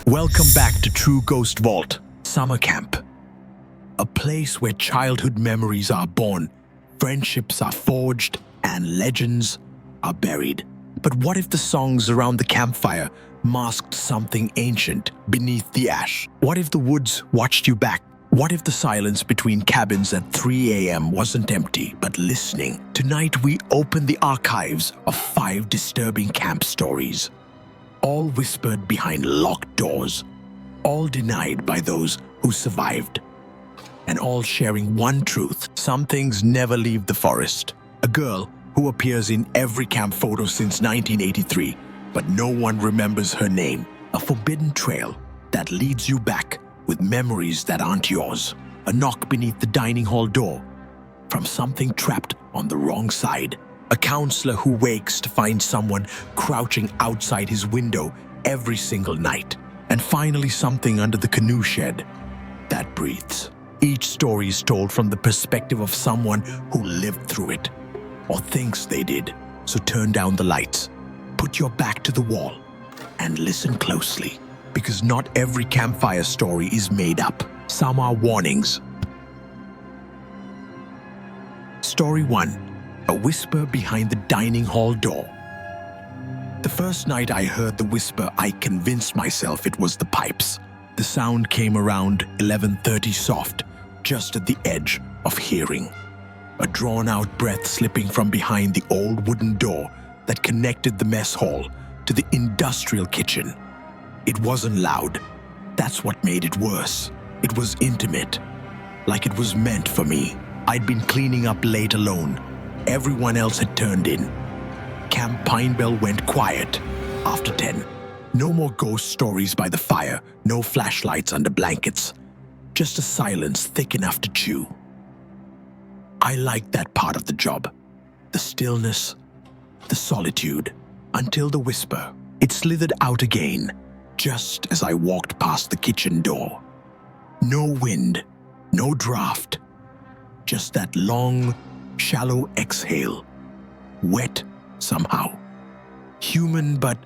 Welcome back to True Ghost Vault, Summer Camp. A place where childhood memories are born, friendships are forged, and legends are buried. But what if the songs around the campfire masked something ancient beneath the ash? What if the woods watched you back? What if the silence between cabins at 3 a.m. wasn't empty, but listening? Tonight we open the archives of 5 disturbing camp stories. All whispered behind locked doors, all denied by those who survived, and all sharing one truth: some things never leave the forest. A girl who appears in every camp photo since 1983, but no one remembers her name. A forbidden trail that leads you back with memories that aren't yours. A knock beneath the dining hall door from something trapped on the wrong side. A counselor who wakes to find someone crouching outside his window every single night. And finally, something under the canoe shed that breathes. Each story is told from the perspective of someone who lived through it, or thinks they did. So turn down the lights, put your back to the wall, and listen closely, because not every campfire story is made up. Some are warnings. Story 1. A whisper behind the dining hall door. The first night I heard the whisper, I convinced myself it was the pipes. The sound came around 11:30 soft, just at the edge of hearing. A drawn-out breath slipping from behind the old wooden door that connected the mess hall to the industrial kitchen. It wasn't loud. That's what made it worse. It was intimate, like it was meant for me. I'd been cleaning up late alone. Everyone else had turned in. Camp Pinebell went quiet after 10. No more ghost stories by the fire, no flashlights under blankets. Just a silence thick enough to chew. I liked that part of the job. The stillness, the solitude, until the whisper. It slithered out again, just as I walked past the kitchen door. No wind, no draft, just that long, shallow exhale. Wet somehow. Human, but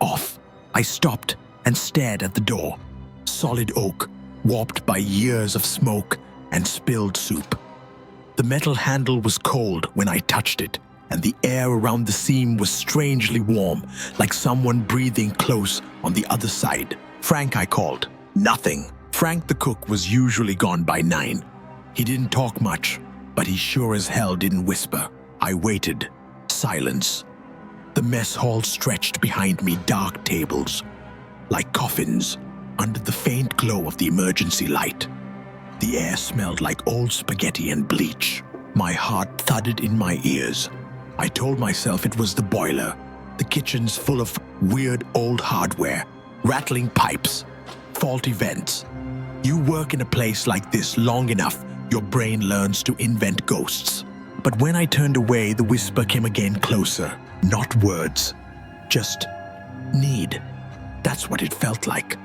off. I stopped and stared at the door. Solid oak, warped by years of smoke and spilled soup. The metal handle was cold when I touched it, and the air around the seam was strangely warm, like someone breathing close on the other side. Frank, I called. Nothing. Frank the cook was usually gone by 9. He didn't talk much, but he sure as hell didn't whisper. I waited. Silence. The mess hall stretched behind me, dark tables, like coffins, under the faint glow of the emergency light. The air smelled like old spaghetti and bleach. My heart thudded in my ears. I told myself it was the boiler. The kitchen's full of weird old hardware, rattling pipes, faulty vents. You work in a place like this long enough, your brain learns to invent ghosts. But when I turned away, the whisper came again, closer. Not words, just need. That's what it felt like.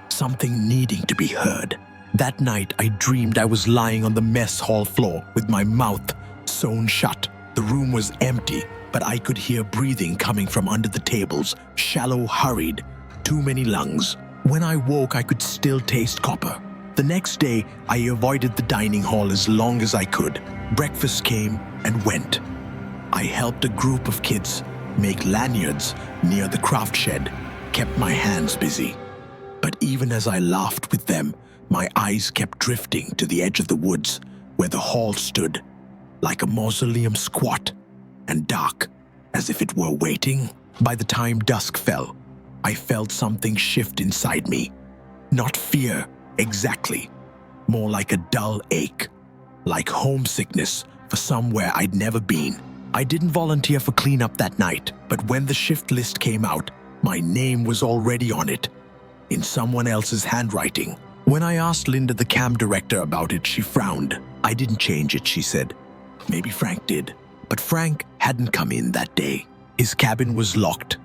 Something needing to be heard. That night, I dreamed I was lying on the mess hall floor with my mouth sewn shut. The room was empty, but I could hear breathing coming from under the tables, shallow, hurried, too many lungs. When I woke, I could still taste copper. The next day, I avoided the dining hall as long as I could. Breakfast came and went. I helped a group of kids make lanyards near the craft shed, kept my hands busy. But even as I laughed with them, my eyes kept drifting to the edge of the woods, where the hall stood, like a mausoleum, squat and dark, as if it were waiting. By the time dusk fell, I felt something shift inside me. Not fear, exactly. More like a dull ache, like homesickness for somewhere I'd never been. I didn't volunteer for cleanup that night, but when the shift list came out, my name was already on it, in someone else's handwriting. When I asked Linda, the camp director, about it, she frowned. I didn't change it, she said. Maybe Frank did. But Frank hadn't come in that day. His cabin was locked,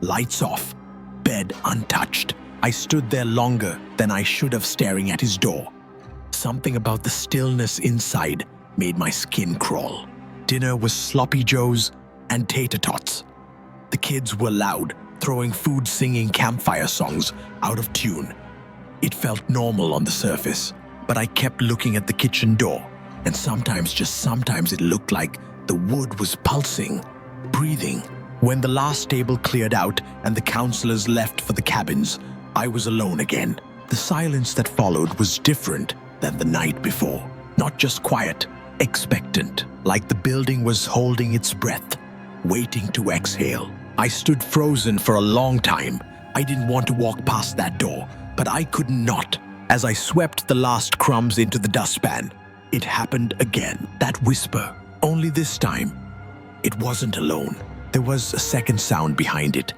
lights off, bed untouched. I stood there longer than I should have, staring at his door. Something about the stillness inside made my skin crawl. Dinner was sloppy joes and tater tots. The kids were loud, throwing food, singing campfire songs out of tune. It felt normal on the surface, but I kept looking at the kitchen door, and sometimes, just sometimes, it looked like the wood was pulsing, breathing. When the last table cleared out and the counselors left for the cabins, I was alone again. The silence that followed was different than the night before. Not just quiet, expectant, like the building was holding its breath, waiting to exhale. I stood frozen for a long time. I didn't want to walk past that door, but I could not. As I swept the last crumbs into the dustpan, it happened again. That whisper. Only this time, it wasn't alone. There was a second sound behind it.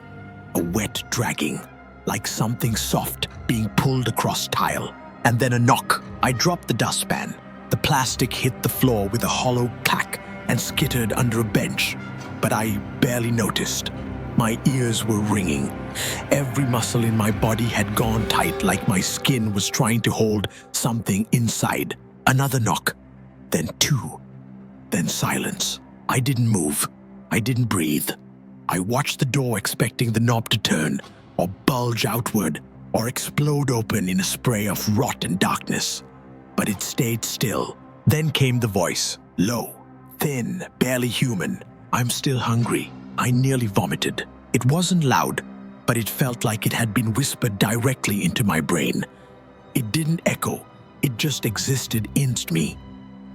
A wet dragging, like something soft being pulled across tile. And then a knock. I dropped the dustpan. The plastic hit the floor with a hollow clack and skittered under a bench. But I barely noticed. My ears were ringing. Every muscle in my body had gone tight, like my skin was trying to hold something inside. Another knock, then two, then silence. I didn't move. I didn't breathe. I watched the door, expecting the knob to turn, or bulge outward, or explode open in a spray of rot and darkness. But it stayed still. Then came the voice, low, thin, barely human. I'm still hungry. I nearly vomited. It wasn't loud, but it felt like it had been whispered directly into my brain. It didn't echo. It just existed in me,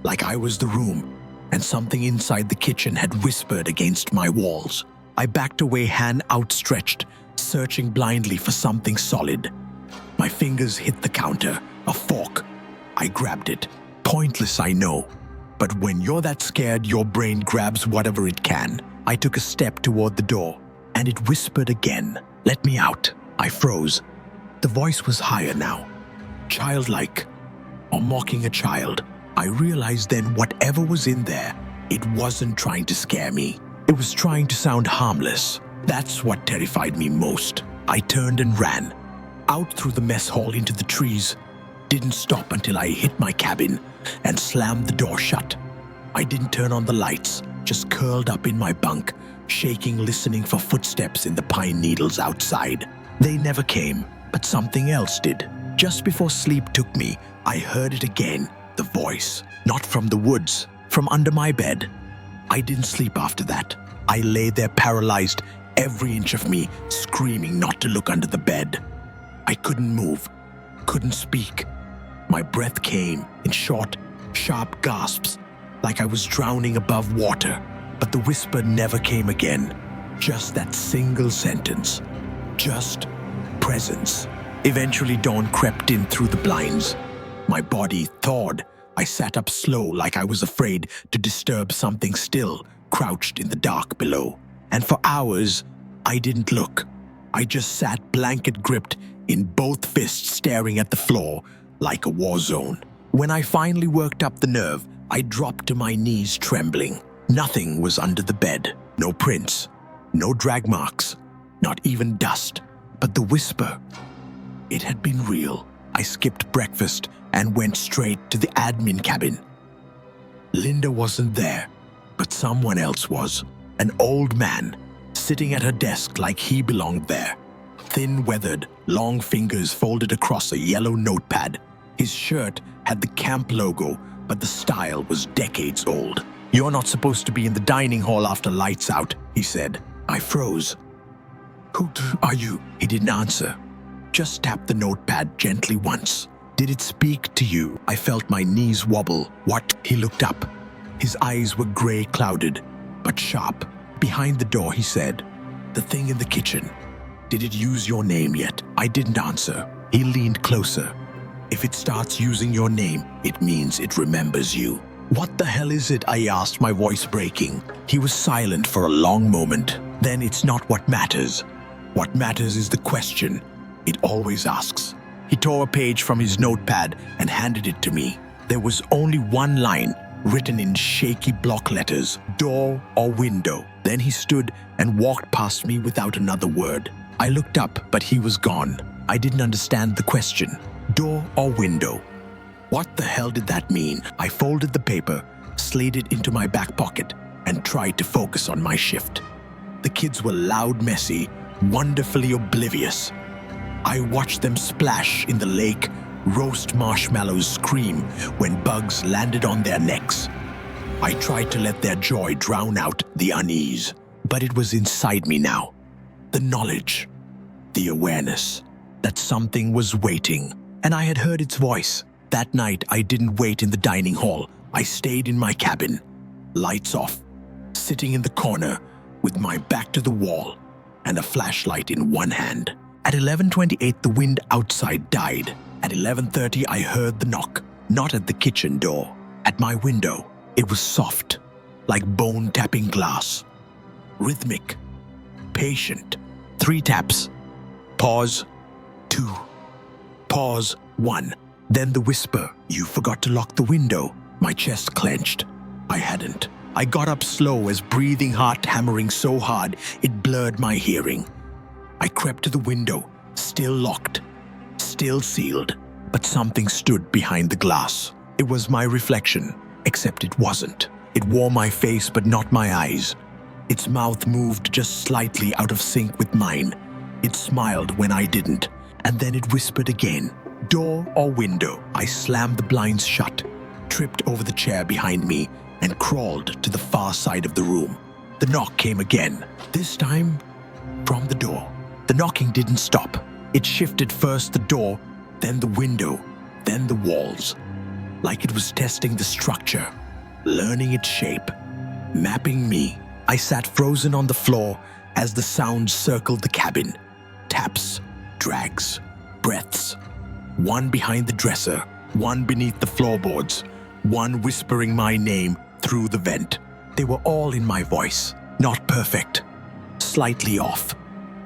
like I was the room, and something inside the kitchen had whispered against my walls. I backed away, hand outstretched, searching blindly for something solid. My fingers hit the counter, a fork. I grabbed it. Pointless, I know. But when you're that scared, your brain grabs whatever it can. I took a step toward the door, and it whispered again. Let me out. I froze. The voice was higher now, childlike, or mocking a child. I realized then whatever was in there, it wasn't trying to scare me. It was trying to sound harmless. That's what terrified me most. I turned and ran, out through the mess hall into the trees. Didn't stop until I hit my cabin and slammed the door shut. I didn't turn on the lights, just curled up in my bunk, shaking, listening for footsteps in the pine needles outside. They never came, but something else did. Just before sleep took me, I heard it again, the voice, not from the woods, from under my bed. I didn't sleep after that. I lay there paralyzed, every inch of me screaming not to look under the bed. I couldn't move, couldn't speak. My breath came in short, sharp gasps, like I was drowning above water. But the whisper never came again. Just that single sentence. Just presence. Eventually dawn crept in through the blinds. My body thawed. I sat up slow, like I was afraid to disturb something still crouched in the dark below. And for hours, I didn't look. I just sat blanket gripped in both fists, staring at the floor like a war zone. When I finally worked up the nerve, I dropped to my knees, trembling. Nothing was under the bed. No prints, no drag marks, not even dust. But the whisper, it had been real. I skipped breakfast and went straight to the admin cabin. Linda wasn't there, but someone else was. An old man, sitting at her desk like he belonged there. Thin, weathered, long fingers folded across a yellow notepad. His shirt had the camp logo, but the style was decades old. You're not supposed to be in the dining hall after lights out, he said. I froze. Who are you? He didn't answer. Just tapped the notepad gently once. Did it speak to you? I felt my knees wobble. What? He looked up. His eyes were gray, clouded, but sharp. Behind the door, he said, the thing in the kitchen. Did it use your name yet? I didn't answer. He leaned closer. If it starts using your name, it means it remembers you. What the hell is it? I asked, my voice breaking. He was silent for a long moment. Then it's not what matters. What matters is the question it always asks. He tore a page from his notepad and handed it to me. There was only one line, written in shaky block letters, door or window. Then he stood and walked past me without another word. I looked up, but he was gone. I didn't understand the question. Door or window? What the hell did that mean? I folded the paper, slid it into my back pocket, and tried to focus on my shift. The kids were loud, messy, wonderfully oblivious. I watched them splash in the lake, roast marshmallows scream when bugs landed on their necks. I tried to let their joy drown out the unease, but it was inside me now. The knowledge, the awareness that something was waiting, and I had heard its voice. That night, I didn't wait in the dining hall. I stayed in my cabin, lights off, sitting in the corner with my back to the wall and a flashlight in one hand. At 11:28, the wind outside died. At 11:30, I heard the knock, not at the kitchen door, at my window. It was soft, like bone tapping glass. Rhythmic, patient. 3 taps. Pause. 2. Pause. 1. Then the whisper, "You forgot to lock the window." My chest clenched. I hadn't. I got up slow as breathing heart hammering so hard it blurred my hearing. I crept to the window, still locked, still sealed, but something stood behind the glass. It was my reflection, except it wasn't. It wore my face but not my eyes. Its mouth moved just slightly out of sync with mine. It smiled when I didn't, and then it whispered again. Door or window? I slammed the blinds shut, tripped over the chair behind me, and crawled to the far side of the room. The knock came again, this time from the door. The knocking didn't stop. It shifted first the door, then the window, then the walls, like it was testing the structure, learning its shape, mapping me. I sat frozen on the floor as the sound circled the cabin. Taps, drags, breaths. One behind the dresser, one beneath the floorboards, one whispering my name through the vent. They were all in my voice, not perfect, slightly off,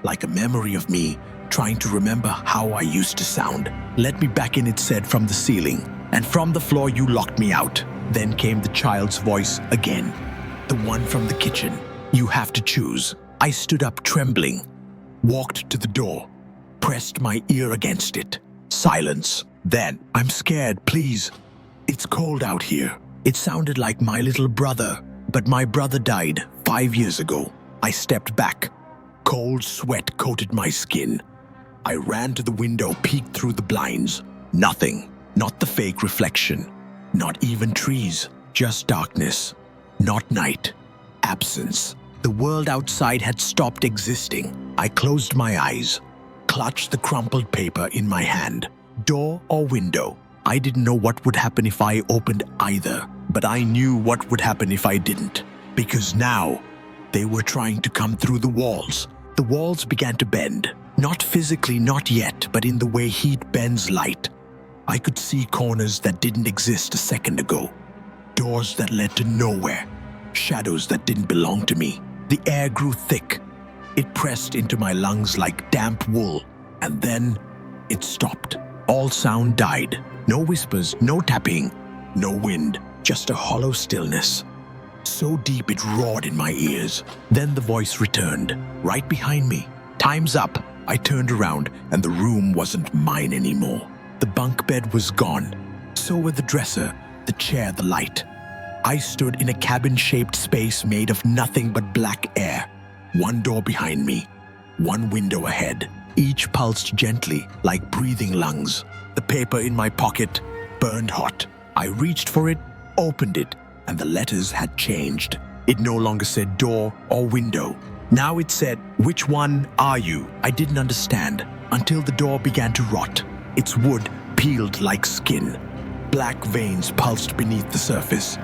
like a memory of me trying to remember how I used to sound. "Let me back in," it said from the ceiling. "And from the floor you locked me out." Then came the child's voice again, the one from the kitchen. "You have to choose." I stood up trembling, walked to the door, pressed my ear against it. Silence. Then, "I'm scared, please. It's cold out here." It sounded like my little brother, but my brother died 5 years ago. I stepped back. Cold sweat coated my skin. I ran to the window, peeked through the blinds. Nothing. Not the fake reflection. Not even trees. Just darkness. Not night. Absence. The world outside had stopped existing. I closed my eyes, clutched the crumpled paper in my hand. Door or window? I didn't know what would happen if I opened either, but I knew what would happen if I didn't. Because now, they were trying to come through the walls. The walls began to bend. Not physically, not yet, but in the way heat bends light. I could see corners that didn't exist a second ago. Doors that led to nowhere. Shadows that didn't belong to me. The air grew thick. It pressed into my lungs like damp wool. And then it stopped. All sound died. No whispers, no tapping, no wind, just a hollow stillness. So deep it roared in my ears. Then the voice returned, right behind me. "Time's up." I turned around and the room wasn't mine anymore. The bunk bed was gone. So were the dresser, the chair, the light. I stood in a cabin-shaped space made of nothing but black air. One door behind me, one window ahead. Each pulsed gently, like breathing lungs. The paper in my pocket burned hot. I reached for it, opened it, and the letters had changed. It no longer said door or window. Now it said, "Which one are you?" I didn't understand until the door began to rot. Its wood peeled like skin. Black veins pulsed beneath the surface.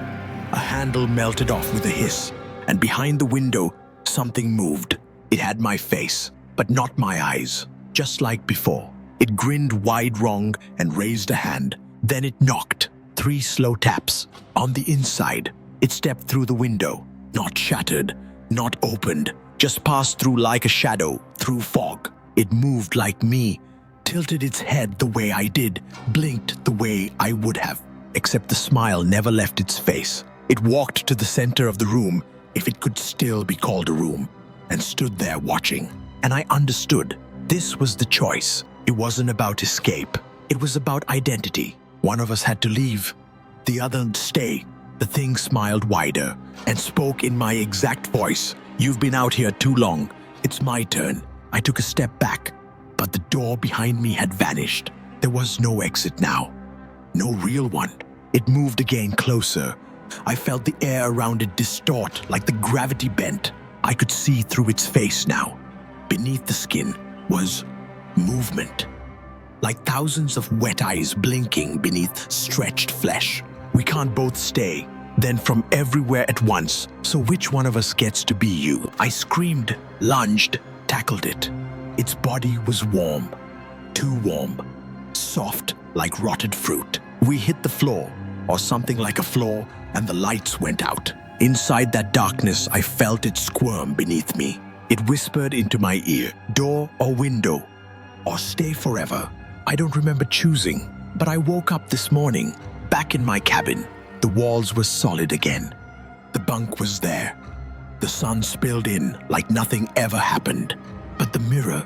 A handle melted off with a hiss, and behind the window, something moved. It had my face, but not my eyes. Just like before. It grinned wide wrong and raised a hand. Then it knocked. 3 slow taps. On the inside, it stepped through the window. Not shattered, not opened. Just passed through like a shadow, through fog. It moved like me, tilted its head the way I did, blinked the way I would have. Except the smile never left its face. It walked to the center of the room, if it could still be called a room, and stood there watching. And I understood. This was the choice. It wasn't about escape. It was about identity. One of us had to leave, the other stay. The thing smiled wider and spoke in my exact voice. "You've been out here too long. It's my turn. I took a step back, but the door behind me had vanished. There was no exit now. No real one. It moved again closer. I felt the air around it distort like the gravity bent. I could see through its face now. Beneath the skin was movement. Like thousands of wet eyes blinking beneath stretched flesh. We can't both stay. Then from everywhere at once. So which one of us gets to be you? I screamed, lunged, tackled it. Its body was warm. Too warm. Soft like rotted fruit. We hit the floor, or something like a floor, and the lights went out. Inside that darkness, I felt it squirm beneath me. It whispered into my ear, door or window, or stay forever. I don't remember choosing, but I woke up this morning, back in my cabin. The walls were solid again. The bunk was there. The sun spilled in like nothing ever happened. But the mirror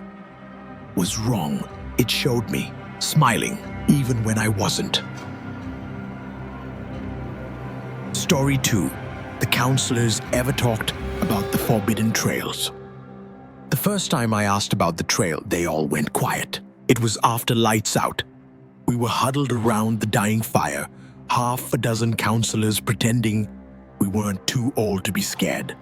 was wrong. It showed me, smiling, even when I wasn't. Story 2. The counselors ever talked about the forbidden trails. The first time I asked about the trail, they all went quiet. It was after lights out. We were huddled around the dying fire, half a dozen counselors pretending we weren't too old to be scared.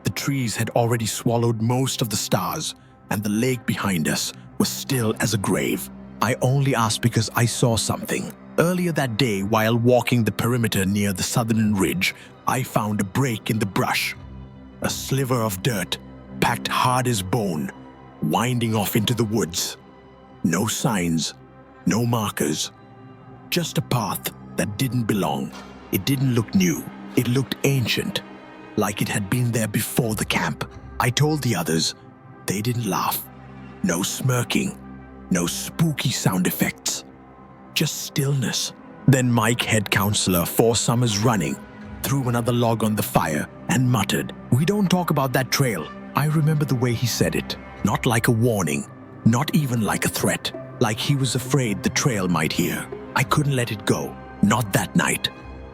The trees had already swallowed most of the stars, and the lake behind us was still as a grave. I only asked because I saw something. Earlier that day, while walking the perimeter near the southern ridge, I found a break in the brush. A sliver of dirt, packed hard as bone, winding off into the woods. No signs, no markers. Just a path that didn't belong. It didn't look new. It looked ancient, like it had been there before the camp. I told the others. They didn't laugh. No smirking. No spooky sound effects. Just stillness. Then Mike, head counselor, 4 summers running, threw another log on the fire and muttered, "We don't talk about that trail." I remember the way he said it. Not like a warning. Not even like a threat. Like he was afraid the trail might hear. I couldn't let it go. Not that night.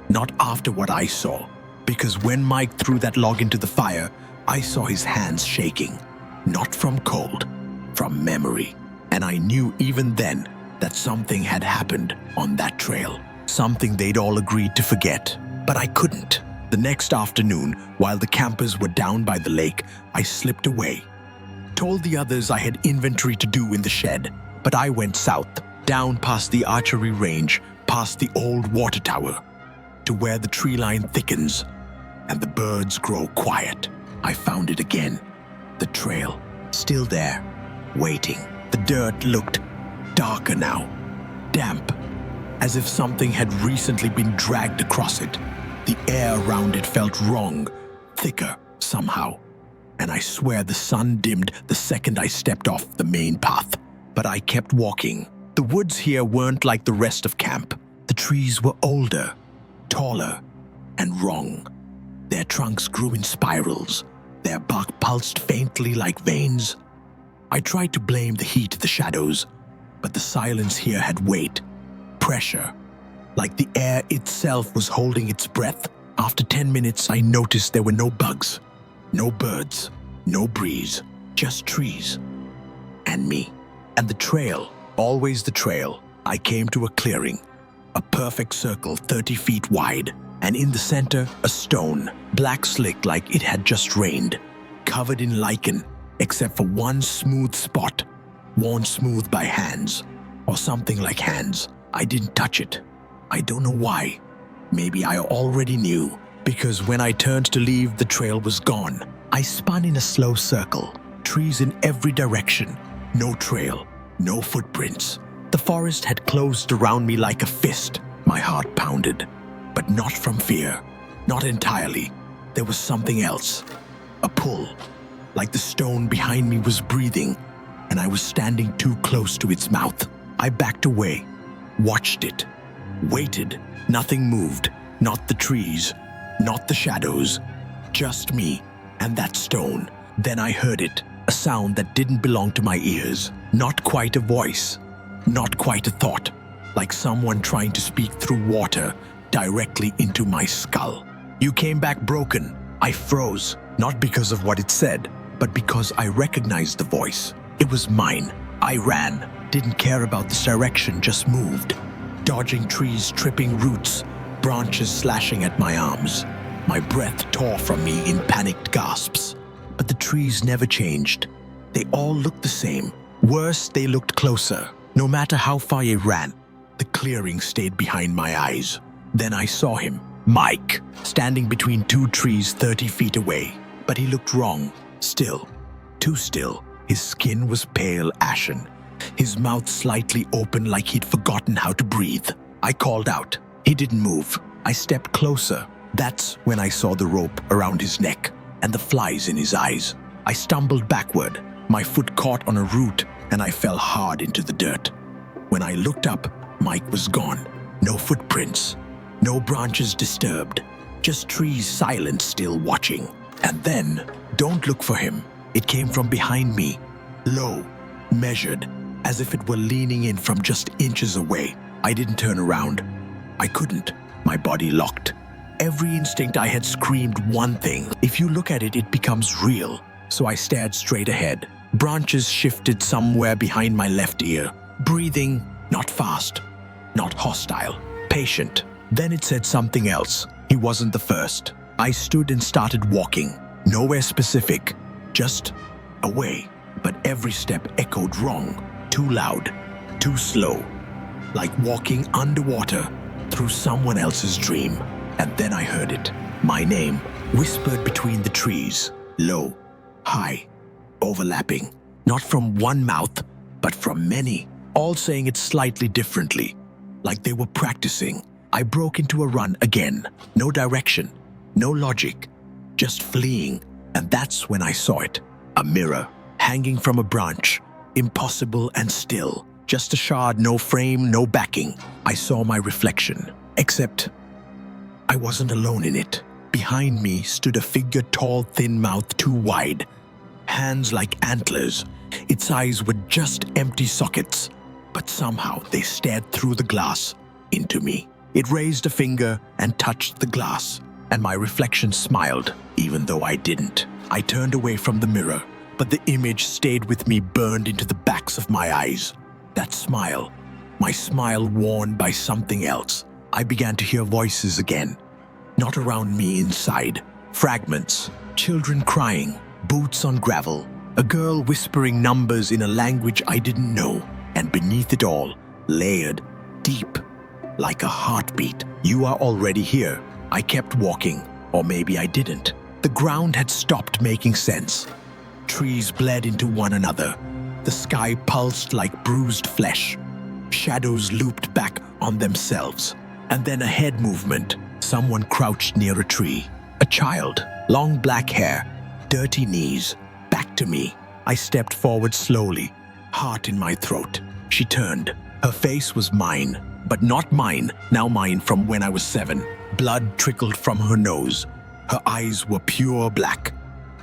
Not after what I saw. Because when Mike threw that log into the fire, I saw his hands shaking. Not from cold. From memory. And I knew even then that something had happened on that trail. Something they'd all agreed to forget. But I couldn't. The next afternoon, while the campers were down by the lake, I slipped away. Told the others I had inventory to do in the shed. But I went south, down past the archery range, past the old water tower, to where the tree line thickens and the birds grow quiet. I found it again. The trail, still there, waiting. The dirt looked darker now, damp, as if something had recently been dragged across it. The air around it felt wrong, thicker somehow. And I swear the sun dimmed the second I stepped off the main path. But I kept walking. The woods here weren't like the rest of camp. The trees were older, taller, and wrong. Their trunks grew in spirals. Their bark pulsed faintly like veins. I tried to blame the heat, the shadows, but the silence here had weight, pressure, like the air itself was holding its breath. After 10 minutes, I noticed there were no bugs, no birds, no breeze, just trees, and me. And the trail, always the trail. I came to a clearing, a perfect circle 30 feet wide, and in the center, a stone, black slick like it had just rained, covered in lichen, except for one smooth spot, worn smooth by hands, or something like hands. I didn't touch it. I don't know why. Maybe I already knew, because when I turned to leave, the trail was gone. I spun in a slow circle, trees in every direction, no trail, no footprints. The forest had closed around me like a fist. My heart pounded, but not from fear, not entirely. There was something else, a pull, like the stone behind me was breathing, and I was standing too close to its mouth. I backed away, watched it, waited. Nothing moved, not the trees, not the shadows, just me and that stone. Then I heard it, a sound that didn't belong to my ears. Not quite a voice, not quite a thought, like someone trying to speak through water directly into my skull. "You came back broken." I froze, not because of what it said, but because I recognized the voice. It was mine. I ran, didn't care about the direction, just moved, dodging trees, tripping roots, branches slashing at my arms. My breath tore from me in panicked gasps. But the trees never changed. They all looked the same. Worse, they looked closer. No matter how far I ran, the clearing stayed behind my eyes. Then I saw him, Mike, standing between two trees 30 feet away. But he looked wrong. Still. Too still. His skin was pale ashen. His mouth slightly open like he'd forgotten how to breathe. I called out. He didn't move. I stepped closer. That's when I saw the rope around his neck and the flies in his eyes. I stumbled backward. My foot caught on a root and I fell hard into the dirt. When I looked up, Mike was gone. No footprints. No branches disturbed. Just trees silent, still watching. And then, don't look for him. It came from behind me. Low, measured, as if it were leaning in from just inches away. I didn't turn around. I couldn't. My body locked. Every instinct I had screamed one thing. If you look at it, it becomes real. So I stared straight ahead. Branches shifted somewhere behind my left ear. Breathing, not fast, not hostile, patient. Then it said something else. He wasn't the first. I stood and started walking. Nowhere specific, just away. But every step echoed wrong. Too loud, too slow. Like walking underwater through someone else's dream. And then I heard it. My name, whispered between the trees. Low, high, overlapping. Not from one mouth, but from many. All saying it slightly differently. Like they were practicing. I broke into a run again. No direction, no logic. Just fleeing. And that's when I saw it. A mirror, hanging from a branch. Impossible and still. Just a shard, no frame, no backing. I saw my reflection. Except I wasn't alone in it. Behind me stood a figure, tall, thin mouth too wide. Hands like antlers. Its eyes were just empty sockets. But somehow they stared through the glass into me. It raised a finger and touched the glass. And my reflection smiled, even though I didn't. I turned away from the mirror, but the image stayed with me, burned into the backs of my eyes. That smile, my smile worn by something else. I began to hear voices again. Not around me, inside. Fragments, children crying, boots on gravel, a girl whispering numbers in a language I didn't know. And beneath it all, layered, deep, like a heartbeat. You are already here. I kept walking, or maybe I didn't. The ground had stopped making sense. Trees bled into one another. The sky pulsed like bruised flesh. Shadows looped back on themselves. And then a head movement. Someone crouched near a tree. A child, long black hair, dirty knees. Back to me. I stepped forward slowly, heart in my throat. She turned. Her face was mine, but not mine, now mine from when I was 7. Blood trickled from her nose. Her eyes were pure black.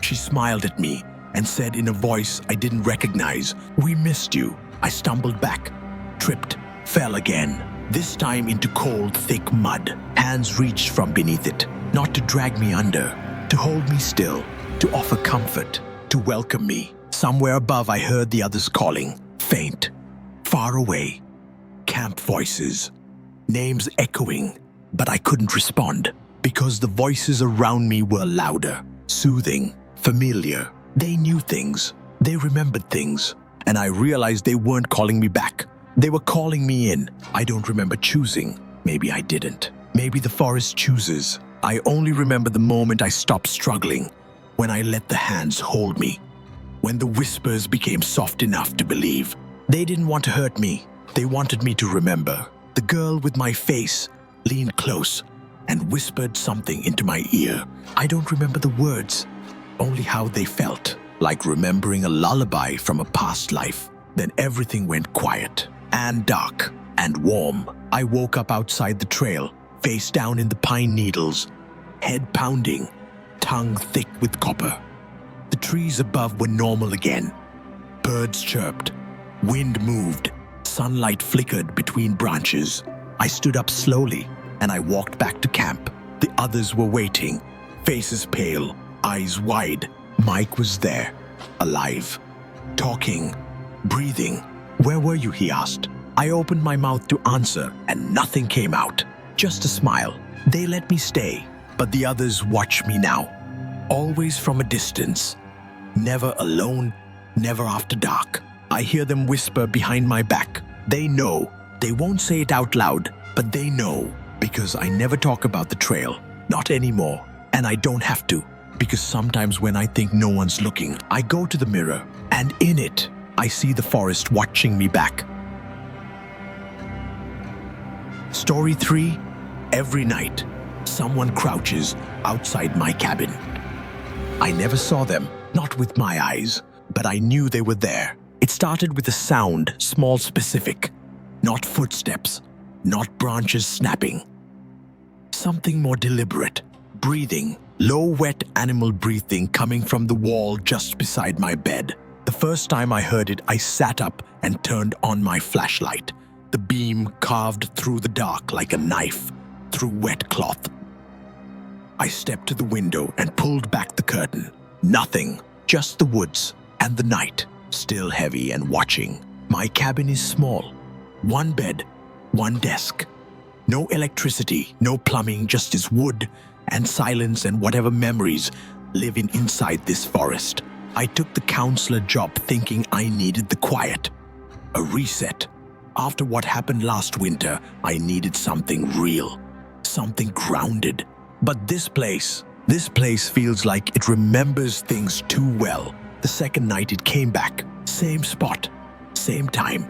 She smiled at me and said in a voice I didn't recognize, "We missed you." I stumbled back, tripped, fell again. This time into cold, thick mud. Hands reached from beneath it, not to drag me under, to hold me still, to offer comfort, to welcome me. Somewhere above I heard the others calling, faint, far away. Camp voices, names echoing, but I couldn't respond because the voices around me were louder, soothing, familiar. They knew things, they remembered things, and I realized they weren't calling me back. They were calling me in. I don't remember choosing. Maybe I didn't. Maybe the forest chooses. I only remember the moment I stopped struggling, when I let the hands hold me, when the whispers became soft enough to believe. They didn't want to hurt me. They wanted me to remember. The girl with my face leaned close and whispered something into my ear. I don't remember the words, only how they felt, like remembering a lullaby from a past life. Then everything went quiet and dark and warm. I woke up outside the trail, face down in the pine needles, head pounding, tongue thick with copper. The trees above were normal again. Birds chirped, wind moved, sunlight flickered between branches. I stood up slowly and I walked back to camp. The others were waiting, faces pale, eyes wide. Mike was there, alive, talking, breathing. "Where were you?" he asked. I opened my mouth to answer, and nothing came out. Just a smile. They let me stay, but the others watch me now. Always from a distance. Never alone, never after dark. I hear them whisper behind my back. They know. They won't say it out loud, but they know. Because I never talk about the trail. Not anymore. And I don't have to. Because sometimes when I think no one's looking, I go to the mirror, and in it, I see the forest watching me back. Story 3. Every night, someone crouches outside my cabin. I never saw them, not with my eyes, but I knew they were there. It started with a sound, small, specific. Not footsteps, not branches snapping. Something more deliberate. Breathing. Low, wet animal breathing coming from the wall just beside my bed. The first time I heard it, I sat up and turned on my flashlight. The beam carved through the dark like a knife, through wet cloth. I stepped to the window and pulled back the curtain. Nothing, just the woods and the night, still heavy and watching. My cabin is small. One bed, one desk. No electricity, no plumbing, just this wood and silence and whatever memories living inside this forest. I took the counselor job thinking I needed the quiet. A reset. After what happened last winter, I needed something real. Something grounded. But this place feels like it remembers things too well. The second night it came back. Same spot, same time.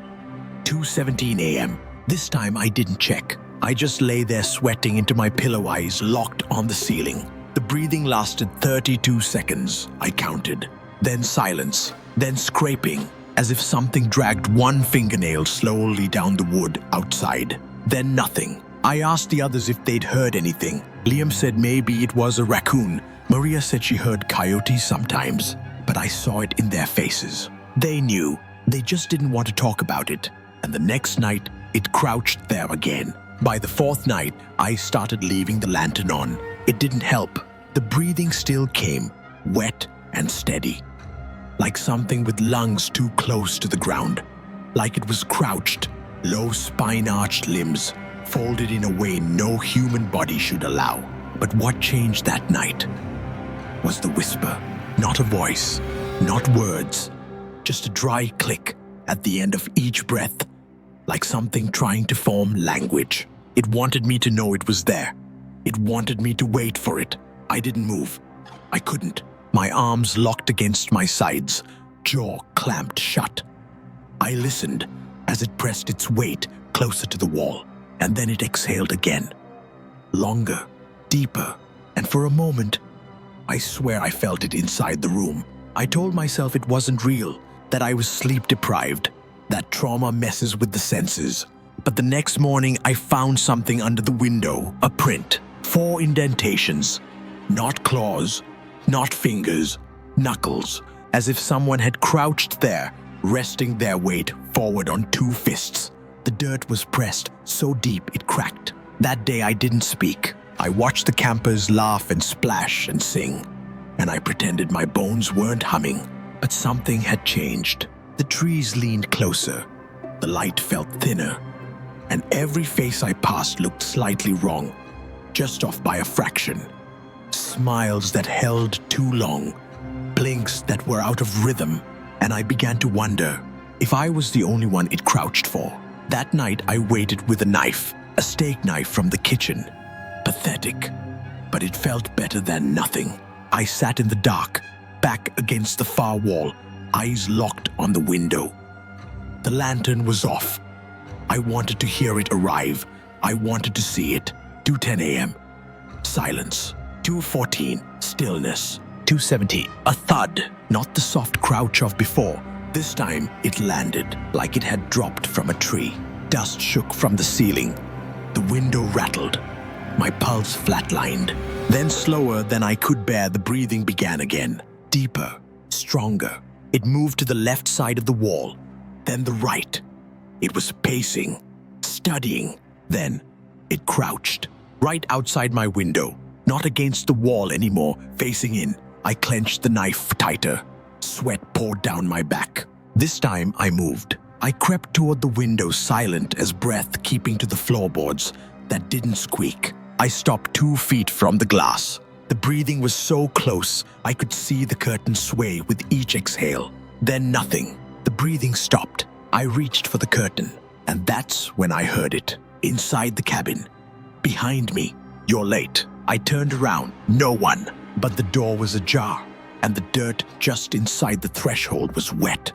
2:17 a.m. This time I didn't check. I just lay there sweating into my pillow, eyes locked on the ceiling. The breathing lasted 32 seconds, I counted. Then silence, then scraping, as if something dragged one fingernail slowly down the wood outside. Then nothing. I asked the others if they'd heard anything. Liam said maybe it was a raccoon. Maria said she heard coyotes sometimes, but I saw it in their faces. They knew. They just didn't want to talk about it. And the next night, it crouched there again. By the fourth night, I started leaving the lantern on. It didn't help. The breathing still came, wet and steady. Like something with lungs too close to the ground. Like it was crouched, low spine-arched limbs, folded in a way no human body should allow. But what changed that night was the whisper. Not a voice, not words, just a dry click at the end of each breath. Like something trying to form language. It wanted me to know it was there. It wanted me to wait for it. I didn't move. I couldn't. My arms locked against my sides, jaw clamped shut. I listened as it pressed its weight closer to the wall, and then it exhaled again. Longer, deeper, and for a moment, I swear I felt it inside the room. I told myself it wasn't real, that I was sleep-deprived, that trauma messes with the senses. But the next morning, I found something under the window, a print, 4 indentations. Not claws, not fingers, knuckles, as if someone had crouched there, resting their weight forward on 2 fists. The dirt was pressed so deep it cracked. That day I didn't speak. I watched the campers laugh and splash and sing, and I pretended my bones weren't humming. But something had changed. The trees leaned closer. The light felt thinner, and every face I passed looked slightly wrong, just off by a fraction. Smiles that held too long, blinks that were out of rhythm, and I began to wonder if I was the only one it crouched for. That night I waited with a knife, a steak knife from the kitchen. Pathetic, but it felt better than nothing. I sat in the dark, back against the far wall, eyes locked on the window. The lantern was off. I wanted to hear it arrive. I wanted to see it. 2:10 a.m. Silence. 2:14. Stillness. 2:17. A thud. Not the soft crouch of before. This time it landed like it had dropped from a tree. Dust shook from the ceiling. The window rattled. My pulse flatlined. Then slower than I could bear, the breathing began again. Deeper. Stronger. It moved to the left side of the wall, then the right. It was pacing, studying. Then it crouched, right outside my window, not against the wall anymore, facing in. I clenched the knife tighter. Sweat poured down my back. This time I moved. I crept toward the window, silent as breath, keeping to the floorboards that didn't squeak. I stopped 2 feet from the glass. The breathing was so close, I could see the curtain sway with each exhale. Then nothing. The breathing stopped. I reached for the curtain, and that's when I heard it. Inside the cabin. Behind me. "You're late." I turned around. No one. But the door was ajar, and the dirt just inside the threshold was wet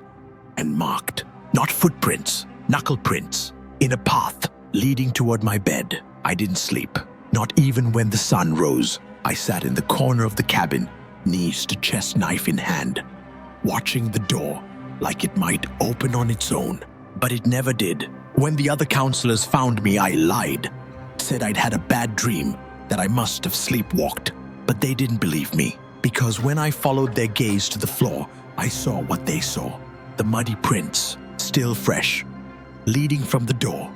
and marked. Not footprints, knuckle prints, in a path leading toward my bed. I didn't sleep, not even when the sun rose. I sat in the corner of the cabin, knees to chest, knife in hand, watching the door like it might open on its own. But it never did. When the other counselors found me, I lied, said I'd had a bad dream, that I must have sleepwalked. But they didn't believe me, because when I followed their gaze to the floor, I saw what they saw. The muddy prints, still fresh, leading from the door,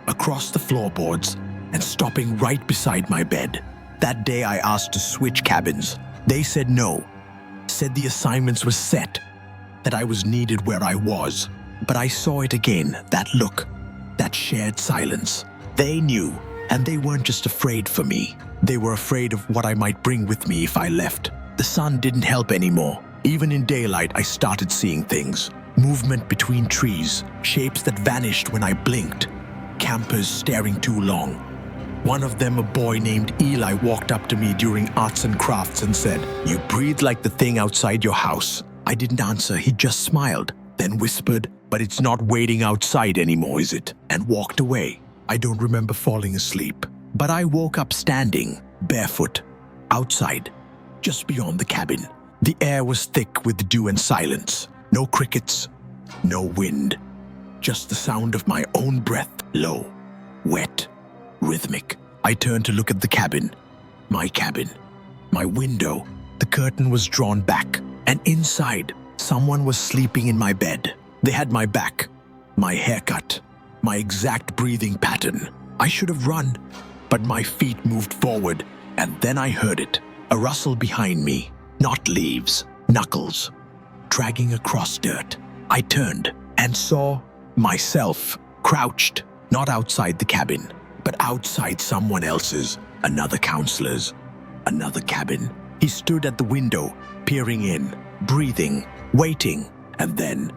across the floorboards, and stopping right beside my bed. That day I asked to switch cabins. They said no, said the assignments were set, that I was needed where I was. But I saw it again, that look, that shared silence. They knew, and they weren't just afraid for me. They were afraid of what I might bring with me if I left. The sun didn't help anymore. Even in daylight, I started seeing things. Movement between trees, shapes that vanished when I blinked. Campers staring too long. One of them, a boy named Eli, walked up to me during arts and crafts and said, "You breathe like the thing outside your house." I didn't answer. He just smiled, then whispered, "But it's not waiting outside anymore, is it?" and walked away. I don't remember falling asleep, but I woke up standing, barefoot, outside, just beyond the cabin. The air was thick with dew and silence. No crickets, no wind, just the sound of my own breath, low, wet, rhythmic. I turned to look at the cabin, my window. The curtain was drawn back, and inside, someone was sleeping in my bed. They had my back, my haircut, my exact breathing pattern. I should have run, but my feet moved forward, and then I heard it. A rustle behind me, not leaves, knuckles, dragging across dirt. I turned and saw myself, crouched, not outside the cabin, but outside someone else's, another counselor's, another cabin. He stood at the window, peering in, breathing, waiting, and then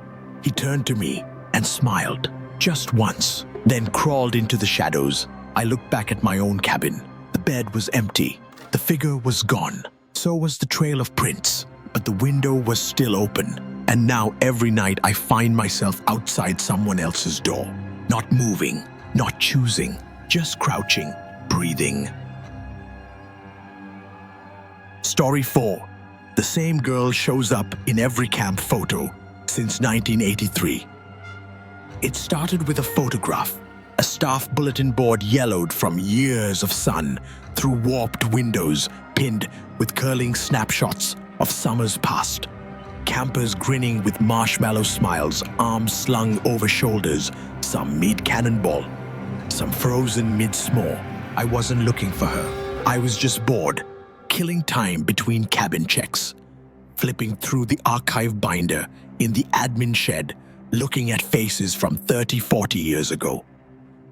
he turned to me and smiled, just once, then crawled into the shadows. I looked back at my own cabin. The bed was empty. The figure was gone. So was the trail of prints, but the window was still open. And now every night I find myself outside someone else's door, not moving, not choosing, just crouching, breathing. Story 4. The same girl shows up in every camp photo since 1983. It started with a photograph, a staff bulletin board yellowed from years of sun through warped windows pinned with curling snapshots of summers past. Campers grinning with marshmallow smiles, arms slung over shoulders, some mid-cannonball, some frozen mid-s'more. I wasn't looking for her. I was just bored, killing time between cabin checks, flipping through the archive binder in the admin shed, looking at faces from 30, 40 years ago.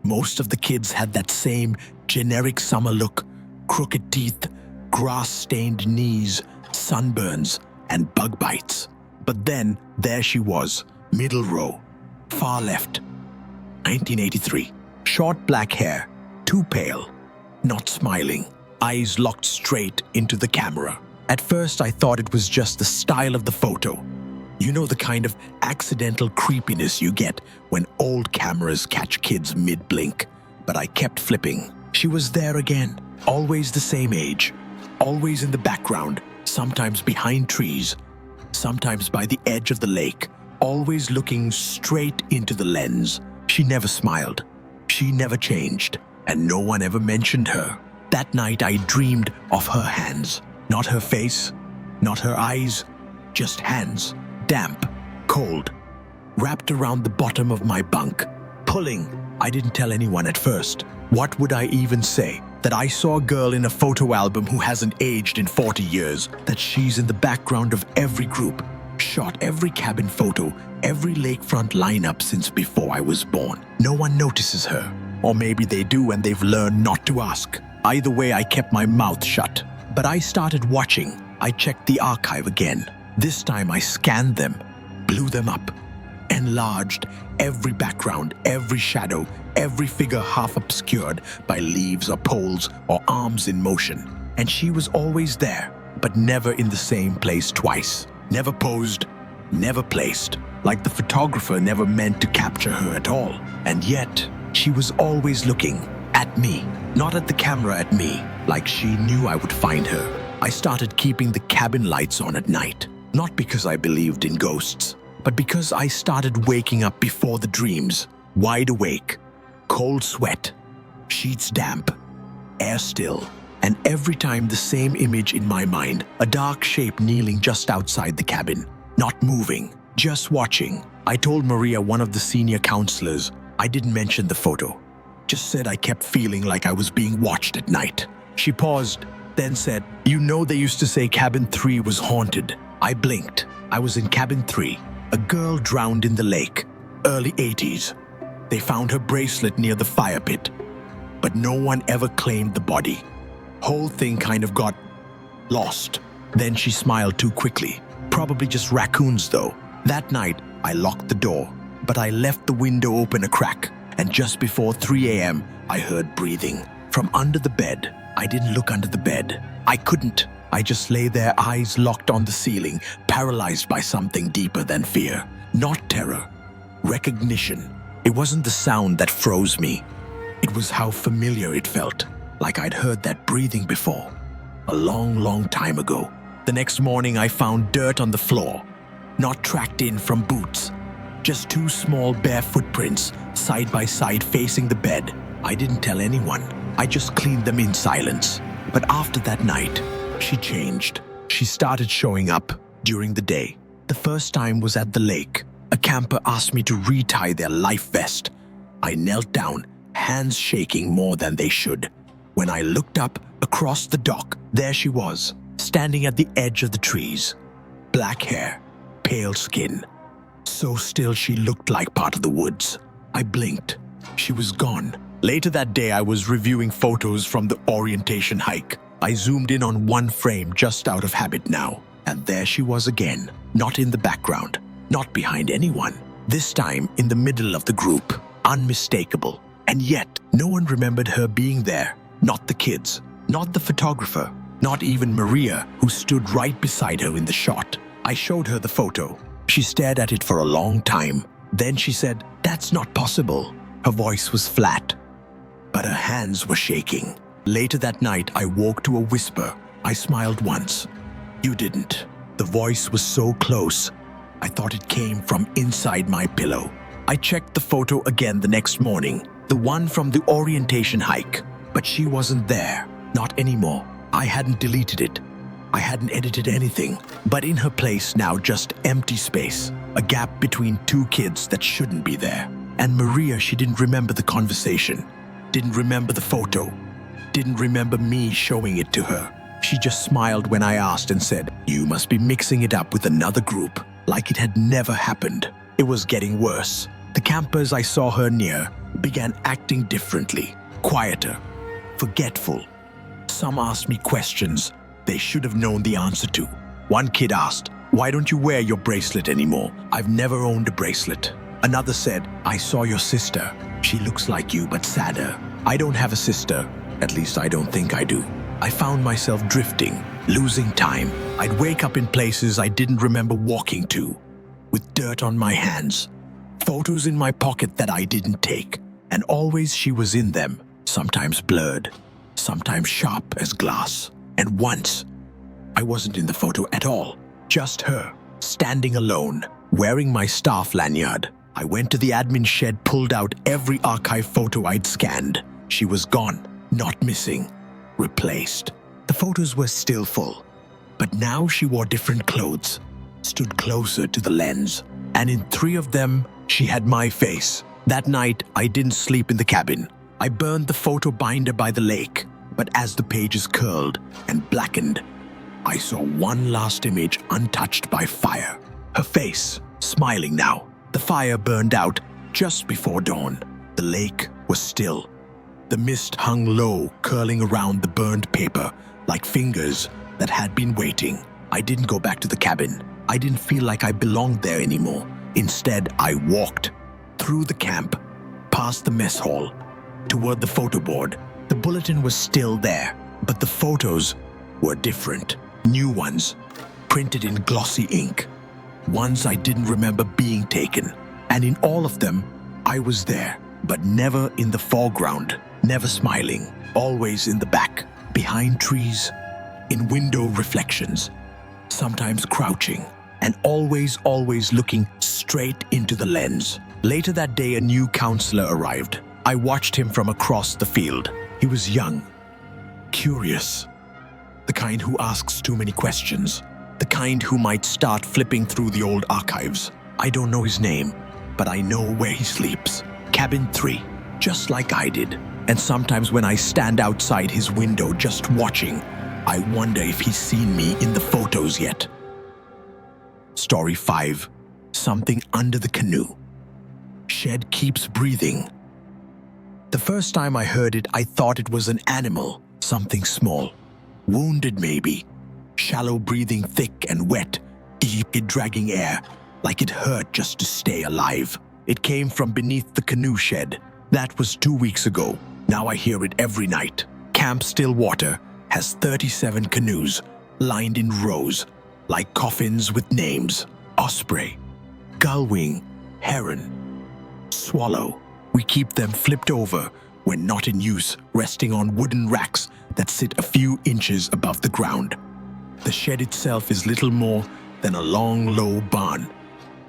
Most of the kids had that same generic summer look, crooked teeth, grass-stained knees, sunburns, and bug bites. But then, there she was, middle row, far left, 1983. Short black hair, too pale, not smiling, eyes locked straight into the camera. At first, I thought it was just the style of the photo. You know, the kind of accidental creepiness you get when old cameras catch kids mid-blink. But I kept flipping. She was there again, always the same age, always in the background, sometimes behind trees, sometimes by the edge of the lake, always looking straight into the lens. She never smiled. She never changed, and no one ever mentioned her. That night I dreamed of her hands. Not her face, not her eyes, just hands, damp, cold, wrapped around the bottom of my bunk, pulling. I didn't tell anyone at first. What would I even say? That I saw a girl in a photo album who hasn't aged in 40 years, that she's in the background of every group, Shot every cabin photo, every lakefront lineup since before I was born. No one notices her. Or maybe they do and they've learned not to ask. Either way, I kept my mouth shut. But I started watching. I checked the archive again. This time I scanned them, blew them up, enlarged every background, every shadow, every figure half obscured by leaves or poles or arms in motion. And she was always there, but never in the same place twice. Never posed, never placed. Like the photographer never meant to capture her at all. And yet, she was always looking at me, not at the camera, at me, like she knew I would find her. I started keeping the cabin lights on at night, not because I believed in ghosts, but because I started waking up before the dreams, wide awake, cold sweat, sheets damp, air still, and every time the same image in my mind, a dark shape kneeling just outside the cabin, not moving, just watching. I told Maria, one of the senior counselors, I didn't mention the photo, just said I kept feeling like I was being watched at night. She paused, then said, "You know they used to say cabin 3 was haunted." I blinked. I was in cabin 3. A girl drowned in the lake, early 80s. They found her bracelet near the fire pit, but no one ever claimed the body. Whole thing kind of got lost. Then she smiled too quickly. Probably just raccoons though. That night, I locked the door, but I left the window open a crack, and just before 3 a.m., I heard breathing. From under the bed. I didn't look under the bed. I couldn't. I just lay there, eyes locked on the ceiling, paralyzed by something deeper than fear. Not terror. Recognition. It wasn't the sound that froze me. It was how familiar it felt. Like I'd heard that breathing before. A long, long time ago. The next morning, I found dirt on the floor. Not tracked in from boots. Just 2 small bare footprints, side by side facing the bed. I didn't tell anyone. I just cleaned them in silence. But after that night, she changed. She started showing up during the day. The first time was at the lake. A camper asked me to retie their life vest. I knelt down, hands shaking more than they should. When I looked up across the dock, there she was, standing at the edge of the trees. Black hair, pale skin. So still she looked like part of the woods. I blinked. She was gone. Later that day, I was reviewing photos from the orientation hike. I zoomed in on one frame just out of habit now. And there she was again, not in the background, not behind anyone. This time in the middle of the group, unmistakable. And yet, no one remembered her being there. Not the kids, not the photographer, not even Maria, who stood right beside her in the shot. I showed her the photo. She stared at it for a long time. Then she said, "That's not possible." Her voice was flat, but her hands were shaking. Later that night, I woke to a whisper. I smiled once. "You didn't." The voice was so close, I thought it came from inside my pillow. I checked the photo again the next morning, the one from the orientation hike, but she wasn't there, not anymore. I hadn't deleted it. I hadn't edited anything, but in her place now just empty space, a gap between 2 kids that shouldn't be there. And Maria, she didn't remember the conversation, didn't remember the photo, didn't remember me showing it to her. She just smiled when I asked and said, "You must be mixing it up with another group," like it had never happened. It was getting worse. The campers I saw her near began acting differently, quieter, forgetful. Some asked me questions they should have known the answer to. One kid asked, "Why don't you wear your bracelet anymore?" "I've never owned a bracelet." Another said, "I saw your sister. She looks like you, but sadder." I don't have a sister. At least I don't think I do. I found myself drifting, losing time. I'd wake up in places I didn't remember walking to, with dirt on my hands, photos in my pocket that I didn't take, and always she was in them, sometimes blurred, sometimes sharp as glass. And once, I wasn't in the photo at all, just her, standing alone, wearing my staff lanyard. I went to the admin shed, pulled out every archive photo I'd scanned. She was gone, not missing, replaced. The photos were still full, but now she wore different clothes, stood closer to the lens, and in 3 of them, she had my face. That night, I didn't sleep in the cabin. I burned the photo binder by the lake, but as the pages curled and blackened, I saw one last image untouched by fire. Her face, smiling now. The fire burned out just before dawn. The lake was still. The mist hung low, curling around the burned paper like fingers that had been waiting. I didn't go back to the cabin. I didn't feel like I belonged there anymore. Instead, I walked through the camp, past the mess hall, toward the photo board. The bulletin was still there, but the photos were different. New ones, printed in glossy ink. Ones I didn't remember being taken. And in all of them, I was there, but never in the foreground, never smiling, always in the back, behind trees, in window reflections, sometimes crouching, and always looking straight into the lens. Later that day, a new counselor arrived. I watched him from across the field. He was young, curious, the kind who asks too many questions, the kind who might start flipping through the old archives. I don't know his name, but I know where he sleeps. Cabin 3, just like I did. And sometimes when I stand outside his window just watching, I wonder if he's seen me in the photos yet. Story 5. Something under the canoe. Shed keeps breathing. The first time I heard it, I thought it was an animal, something small. Wounded maybe. Shallow breathing, thick and wet, deep dragging air, like it hurt just to stay alive. It came from beneath the canoe shed. That was 2 weeks ago. Now I hear it every night. Camp Stillwater has 37 canoes, lined in rows, like coffins with names. Osprey, gullwing, heron, swallow. We keep them flipped over when not in use, resting on wooden racks that sit a few inches above the ground. The shed itself is little more than a long, low barn,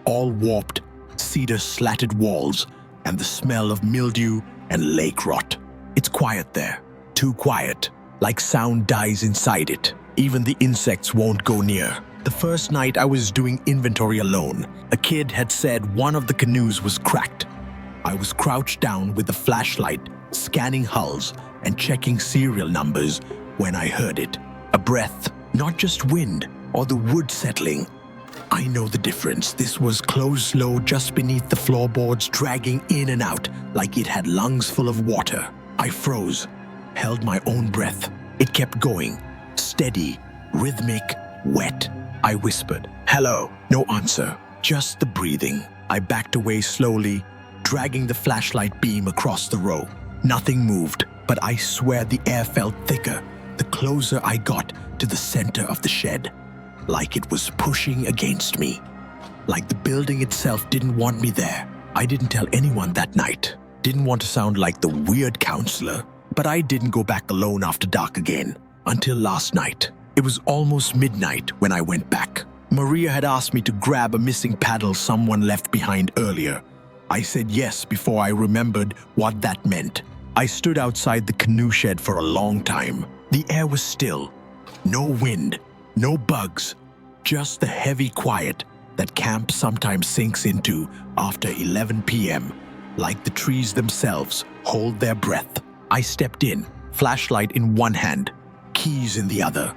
all warped, cedar slatted walls, and the smell of mildew and lake rot. It's quiet there, too quiet, like sound dies inside it. Even the insects won't go near. The first night I was doing inventory alone, a kid had said one of the canoes was cracked. I was crouched down with a flashlight, scanning hulls and checking serial numbers when I heard it. A breath, not just wind or the wood settling. I know the difference. This was closed slow just beneath the floorboards, dragging in and out like it had lungs full of water. I froze, held my own breath. It kept going, steady, rhythmic, wet. I whispered, "Hello." No answer, just the breathing. I backed away slowly, dragging the flashlight beam across the row. Nothing moved, but I swear the air felt thicker the closer I got to the center of the shed, like it was pushing against me, like the building itself didn't want me there. I didn't tell anyone that night. Didn't want to sound like the weird counselor, but I didn't go back alone after dark again, until last night. It was almost midnight when I went back. Maria had asked me to grab a missing paddle someone left behind earlier. I said yes before I remembered what that meant. I stood outside the canoe shed for a long time. The air was still. No wind, no bugs, just the heavy quiet that camp sometimes sinks into after 11 p.m., like the trees themselves hold their breath. I stepped in, flashlight in one hand, keys in the other,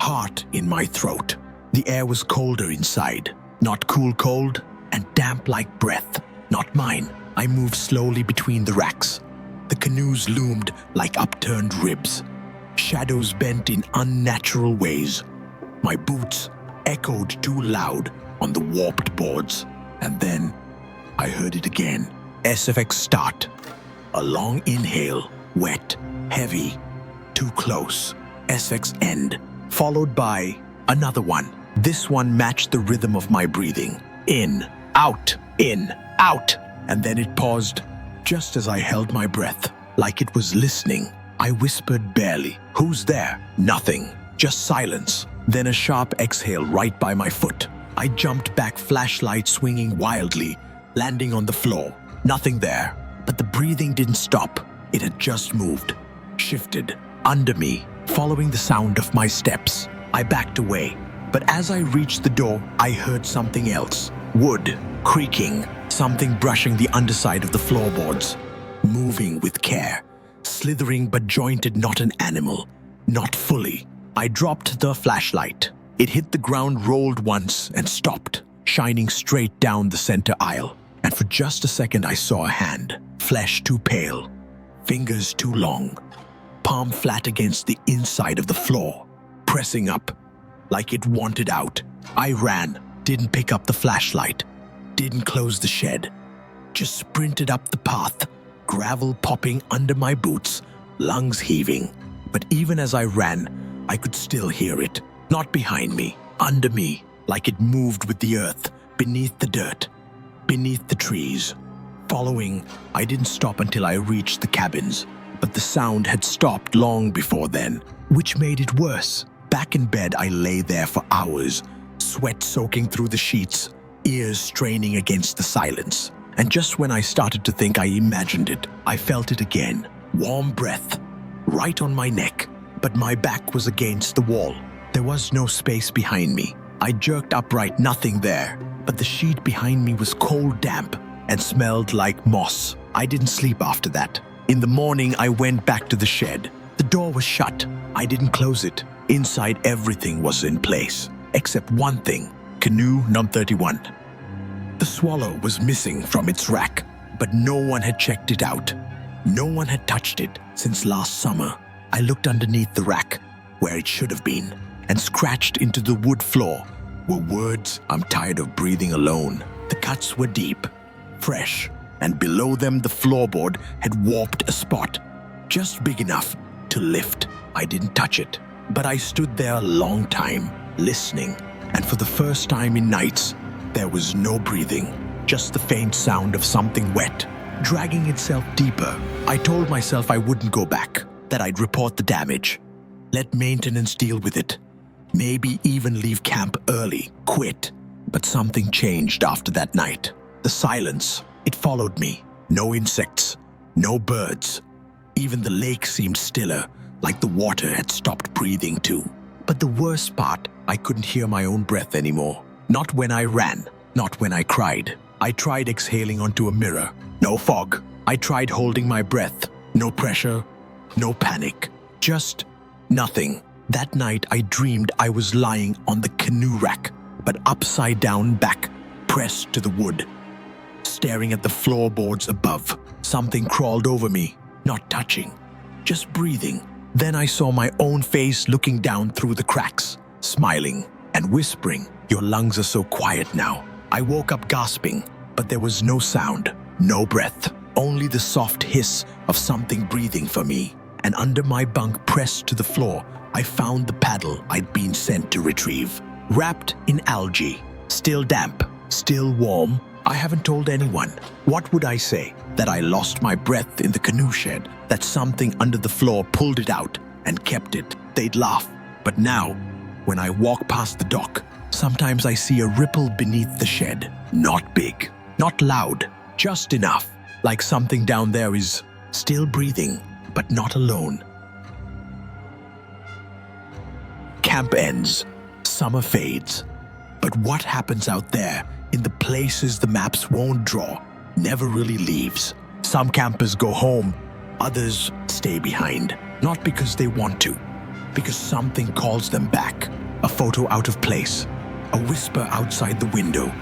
heart in my throat. The air was colder inside, not cool cold, and damp like breath, not mine. I moved slowly between the racks. The canoes loomed like upturned ribs, shadows bent in unnatural ways. My boots echoed too loud on the warped boards, and then I heard it again. SFX start. A long inhale, wet, heavy, too close. SFX end, followed by another one. This one matched the rhythm of my breathing. In, out, and then it paused, just as I held my breath, like it was listening. I whispered barely, "Who's there?" Nothing, just silence. Then a sharp exhale right by my foot. I jumped back, flashlight swinging wildly, landing on the floor. Nothing there, but the breathing didn't stop. It had just moved, shifted, under me, following the sound of my steps. I backed away, but as I reached the door, I heard something else. Wood, creaking, something brushing the underside of the floorboards, moving with care, slithering but jointed, not an animal, not fully. I dropped the flashlight. It hit the ground, rolled once, and stopped. shining straight down the center aisle. And for just a second, I saw a hand, flesh too pale, fingers too long, palm flat against the inside of the floor, pressing up like it wanted out. I ran, didn't pick up the flashlight, didn't close the shed, just sprinted up the path, gravel popping under my boots, lungs heaving. But even as I ran, I could still hear it, not behind me, under me, like it moved with the earth, beneath the dirt, beneath the trees. Following, I didn't stop until I reached the cabins, but the sound had stopped long before then, which made it worse. Back in bed, I lay there for hours, sweat soaking through the sheets, ears straining against the silence. And just when I started to think I imagined it, I felt it again. Warm breath, right on my neck, but my back was against the wall. There was no space behind me. I jerked upright, nothing there, but the sheet behind me was cold damp and smelled like moss. I didn't sleep after that. In the morning, I went back to the shed. The door was shut. I didn't close it. Inside, everything was in place, except one thing, Canoe number 31. The swallow was missing from its rack, but no one had checked it out. No one had touched it since last summer. I looked underneath the rack, where it should have been, and scratched into the wood floor were words, "I'm tired of breathing alone." The cuts were deep, fresh, and below them the floorboard had warped a spot, just big enough to lift. I didn't touch it, but I stood there a long time, listening, and for the first time in nights, there was no breathing, just the faint sound of something wet, dragging itself deeper. I told myself I wouldn't go back, that I'd report the damage, let maintenance deal with it, maybe even leave camp early, quit. But something changed after that night. The silence, it followed me. No insects, no birds. Even the lake seemed stiller, like the water had stopped breathing too. But the worst part, I couldn't hear my own breath anymore. Not when I ran, not when I cried. I tried exhaling onto a mirror. No fog. I tried holding my breath. No pressure, no panic. Just nothing. That night I dreamed I was lying on the canoe rack, but upside down back, pressed to the wood. Staring at the floorboards above, something crawled over me, not touching, just breathing. Then I saw my own face looking down through the cracks, smiling and whispering, "Your lungs are so quiet now." I woke up gasping, but there was no sound, no breath, only the soft hiss of something breathing for me. And under my bunk, pressed to the floor, I found the paddle I'd been sent to retrieve, wrapped in algae, still damp, still warm. I haven't told anyone. What would I say? That I lost my breath in the canoe shed, that something under the floor pulled it out and kept it. They'd laugh. But now, when I walk past the dock, sometimes I see a ripple beneath the shed. Not big, not loud, just enough, like something down there is still breathing, but not alone. Camp ends, summer fades, but what happens out there in the places the maps won't draw never really leaves. Some campers go home, others stay behind, not because they want to, because something calls them back. A photo out of place, a whisper outside the window,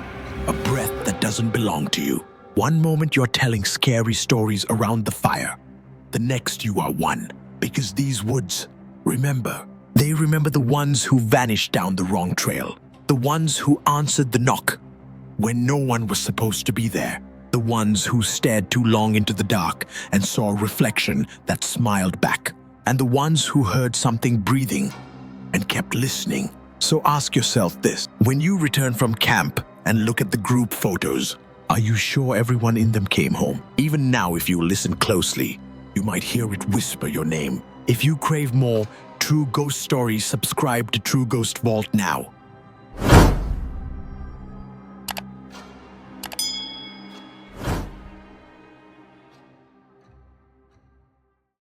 a breath that doesn't belong to you. One moment you're telling scary stories around the fire, the next you are one, because these woods, remember, they remember the ones who vanished down the wrong trail, the ones who answered the knock when no one was supposed to be there, the ones who stared too long into the dark and saw a reflection that smiled back, and the ones who heard something breathing and kept listening. So ask yourself this: when you return from camp and look at the group photos, are you sure everyone in them came home? Even now, if you listen closely, you might hear it whisper your name. If you crave more True Ghost Stories, subscribe to True Ghost Vault now.